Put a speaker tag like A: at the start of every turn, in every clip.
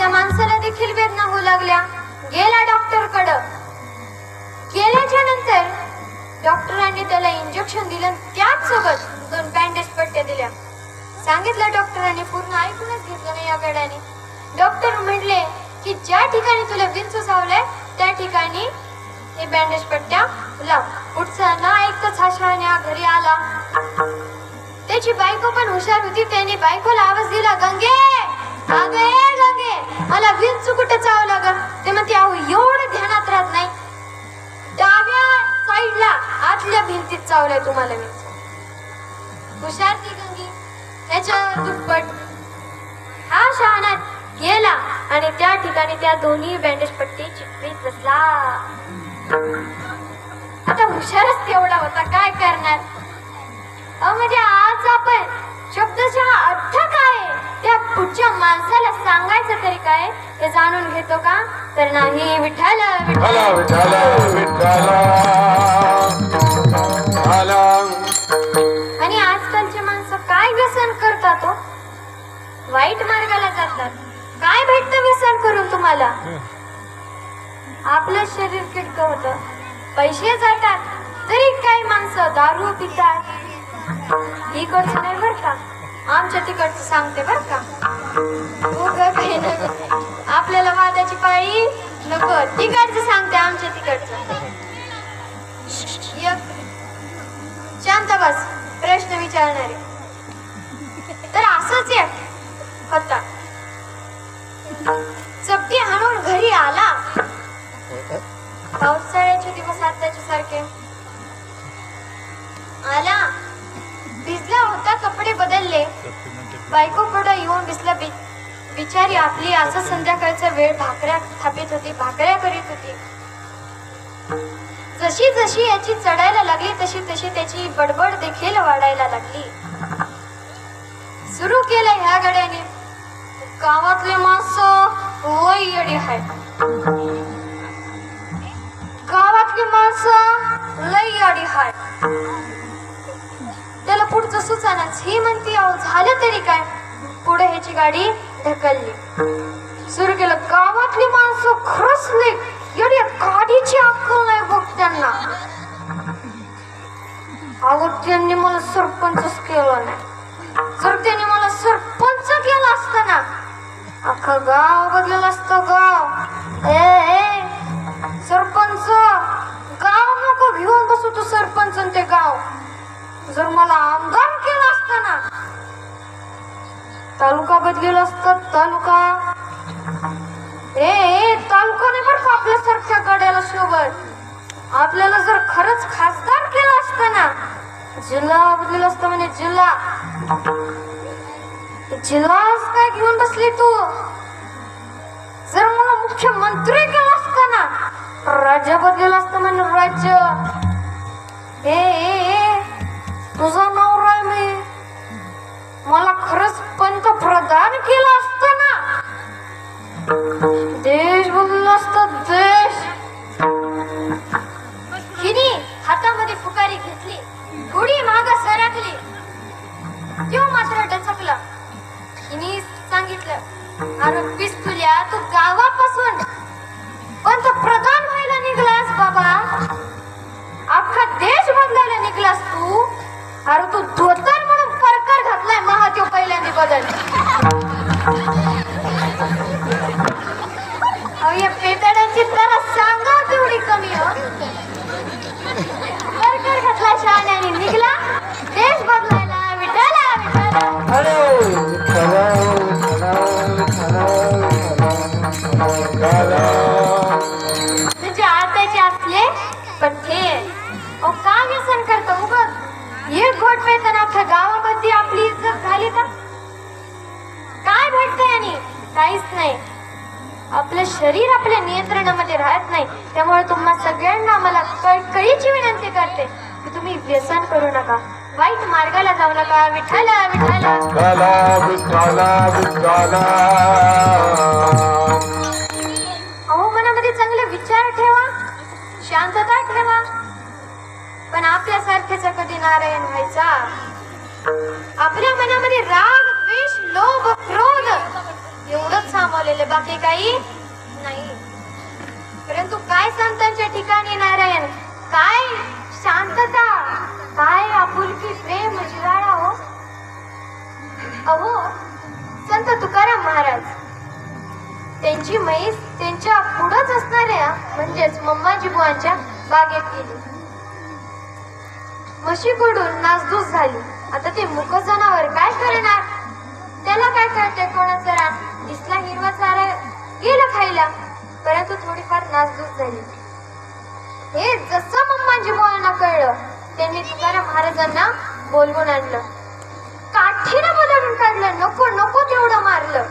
A: त्या माणसाला देखील वेदना होऊ लागल्या. गेला डॉक्टर कडे. गेल्याच्या नंतर डॉक्टरांनी त्याला इंजेक्शन दिलं. त्याच सोबत 2 बँडेज पट्ट्या दिल्या. सांगितलं डॉक्टरांनी, पूर्ण ऐकूनच घेतलं नाही या गड्याने. डॉक्टर म्हणले की ज्या ठिकाणी तुला विंचू चावलाय त्या ठिकाणी हे बँडेज पट्ट्या लाव. पुढचा ना ऐकताच हा शहाण्या घरी आला. त्याची बायको पण हुशार होती. त्याने बायकोला आवाज दिला, गंगे अगं ए गंगे, मला विंचू कुठं चावला ग? ते म्हणते, अहो एवढं ध्यानात राहत नाही, डाव्या साईडला आतल्या भिंतीत चावलाय तुम्हाला विंचू. हुशार ती गंगी, त्याच्या दुप्पट. हा शहाणा गेला आणि त्या ठिकाणी त्या दोन्ही बँडेज पट्टी चिटवीत बसला. आता हुशारच तेवढा होता, काय करणार. म्हणजे आज आपण शब्दशः अर्थ काय त्या पुढच्या माणसाला सांगायचं तरी काय हे जाणून घेतो का? तर नाही. विठ्ठल विठ्ठल विठ्ठल. आणि आजकालची माणसं काय व्यसन करतात हो? वाईट मार्गाला जातात. काय भेटतं व्यसन करून तुम्हाला? आपलं शरीर किडकं होतं, पैसे जातात, तरी काही माणसं दारू पितात. इकडचं नाही बर का, आमच्या तिकडचं सांगते बर का. आपल्याला वादाची पाळी नको, तिकडचं सांगते आमच्या तिकडचं. शांत बस, प्रश्न विचारणारे. तर असंच एक होता, चपटी हाणून घरी आला. पावसाळ्याचे दिवस आताच्या सारखे आला. भिजला होता, कपडे बदलले. बायको पुढे येऊन दिसला. बिचारी आपली असं संध्याकाळचा वेळ भाकऱ्या थापीत होती, भाकऱ्या करीत होती. जशी जशी याची चढायला लागली तशी तशी त्याची बडबड देखील वाढायला लागली. सुरू केलं ह्या गड्याने, गावातले माणसं लय येडी आहेत, गावातली माणसं लय येडी आहेत. त्याला पुढचं सुचानाच. ही म्हणती, अहो झालं तरी काय? पुढे ह्याची गाडी ढकलली. सुरू केलं, गावातली माणसं खरंच लय येडी, गाडीची अक्कल नाही बघ त्यांना. अगं त्यांनी मला सरपंचच केलं नाही. जर त्यांनी मला सरपंच केलं असतं ना, अख्खं गाव बदललं असतं. गाव ए सरपंच गाव नको घेऊन बसू तू. सरपंच ते गाव जर मला आमदार केलं असतं ना, तालुका बदलेला असता. तालुका तालुका नाही बरं का आपल्यासारख्या गड्याला सोबत. आपल्याला जर खरंच खासदार केलं असतं ना, जिल्हा बदलेला असतं. म्हणजे जिल्हा काय घेऊन बसली तू? जर मला मुख्यमंत्री केलं असतं ना, राज्य बदलेलं असतं. म्हणजे राज्य. तुझा नवरा आहे मी, मला खरंच पंतप्रधान केलं असतं ना, देश बदलला असता. देश. हिने हातामध्ये फुकारी घेतली, थोडी माग सरकली. तो मात्र डचकला. हिने सांगितलं, अरे पिस्तुल्या, तू गावापासून पंतप्रधान व्हायला निघलास बाबा, अख्खा देश बदलायला निघलास तू. अरे तू धोतर म्हणून परकर घातलाय महादेव पहिल्यांदा बदल. या पेटाड्यांची तर सांगा तेवढी कमी हो. परकर घातला शहाण्याने, निघला देश बदलायला. विठाला तुझे आताचे असले पण हे का व्यसन करतो उगत. एक घोट पेताना अख्ख्या गावामध्ये आपली इज्जत झाली तर काय भेटतंय? आणि काहीच नाही. आपलं शरीर आपल्या नियंत्रणामध्ये राहत नाही. त्यामुळे तुम्हा सगळ्यांना मला कळकळीची विनंती करते की तुम्ही व्यसन करू नका, वाईट मार्गाला जाऊ नका. विठ्ठला विठ्ठला अहो, मनामध्ये चांगले विचार ठेवा, शांतता ठेवा. पण आपल्यासारखेच कधी नारायण व्हायचा? आपल्या मनामध्ये राग, द्वेष, लोभ, क्रोध एवढंच सामावलेलं बाकी काही नाही. परंतु काय संतांच्या ठिकाणी नारायण, काय शांतता, काय आपुलकी, प्रेम, जिव्हाळा हो. अहो संत तुकाराम महाराज, त्यांची म्हैस त्यांच्या पुढंच असणाऱ्या म्हणजेच मम्माजी बुवांच्या बागेत गेली. म्हशीकडून नासधूस झाली. आता ते मुक जनावर काय करणार, त्याला काय कळते कोणाचं रान. दिसला हिरवा चारा, गेला खायला, परंतु थोडीफार नासधूस झाली. हे जसं मम्माजी बुवांना कळलं, त्यांनी तुकाराम महाराजांना बोलवून आणलं, काठीनं बदलून काढलं, नको नको तेवढं मारलं.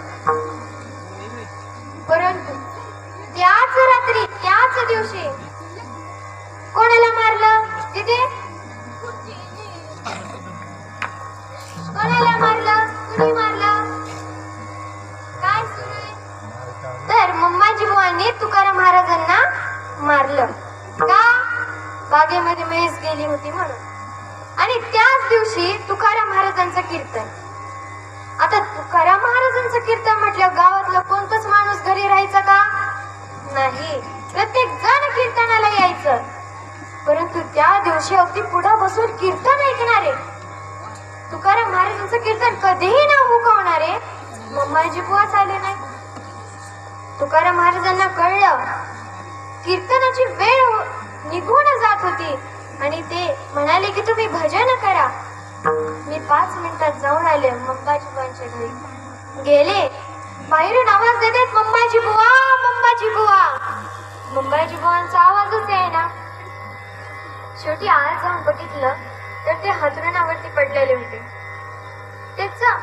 A: परंतु त्याच रात्री त्याच दिवशी कोणाला मारलं तिथे, कोणाला मारलं, कुणी मारलं, काय सुरू आहे. तर मम्माजी बुवांनी तुकाराम महाराजांना मारलं का, बागेमध्ये म्हैस गेली होती म्हणून. आणि त्याच दिवशी तुकाराम महाराजांचं कीर्तन. आता तुकाराम महाराजांचं कीर्तन म्हटलं गावातलं कोणतंच माणूस घरी राहायचं का नाही, प्रत्येक जण कीर्तनाला यायचं. परंतु त्या दिवशी अगदी पुढं बसून कीर्तन ऐकणारे, तुकाराम महाराजांचं कीर्तन कधीही न हुकवणारे मम्माजी बुवाच आले नाही. तुकाराम महाराजांना कळलं कीर्तनाची वेळ निघून जात होती आणि ते म्हणाले की तुम्ही भजन करा. मी 5 मिनिटात जाऊन आले मम्माजी बुवांच्या घरी. गेले, बाहेरून आवाज देतात मम्माजी बुवा, मम्माजी बुवा. मम्माजी बुवांचा आवाजच येईना. शेवटी आज जाऊन बघितलं तर ते हातरुणावरती पडलेले होते. त्याचा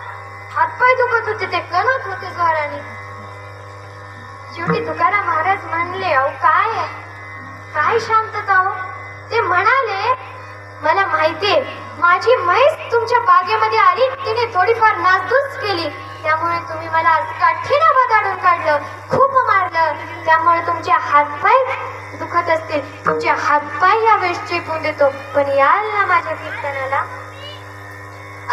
A: हातपाय दुखत होते, ते कणत होते जोराने. शेवटी तुकाराम महाराज म्हणले, अहो काय शांतता हो. ते म्हणाले, मला माहितीये माझी म्हैस तुमच्या बागेमध्ये आली, तिने थोडीफार नासधूस केली, त्यामुळे तुम्ही मला आज काठीनं बदाडून काढलं, खूप मारलं, त्यामुळे तुमचे हातपाय दुखत असतील. तुमचे हातपाय या वेळेस चेपून देतो, पण याल ना माझ्या कीर्तनाला,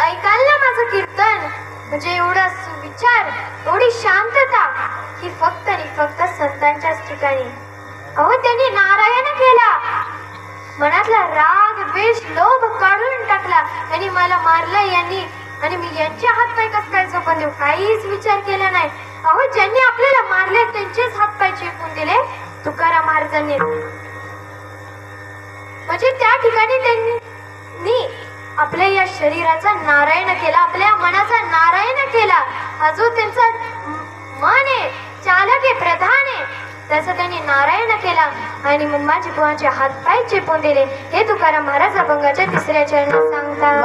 A: ऐकाल ना माझं कीर्तन. म्हणजे एवढा सुविचार, एवढी शांतता ही फक्त आणि फक्त संतांच्याच ठिकाणी. अहो त्यांनी नारायण केला, मनातला राग, द्वेष, लोभ काढून टाकला. यांनी मला मारलं यांनी, आणि मी यांचे हातपाय कसं काय चोपून देऊ, काहीच विचार केला नाही. अहो ज्यांनी आपल्याला मारले त्यांचेच हातपाय चेपून दिले तुकाराम महाराजांनी. म्हणजे त्या ठिकाणी त्यांनी आपल्या या शरीराचा नारायण केला, आपल्या मनाचा नारायण केला. हा जो त्यांचा मन आहे, चालक आहे, प्रधान आहे, त्याचा त्यांनी नारायण केला आणि मम्माजी बुवांचे हातपाय चेपून दिले. हे तुकाराम महाराज अभंगाच्या 3ऱ्या चरणात सांगतात.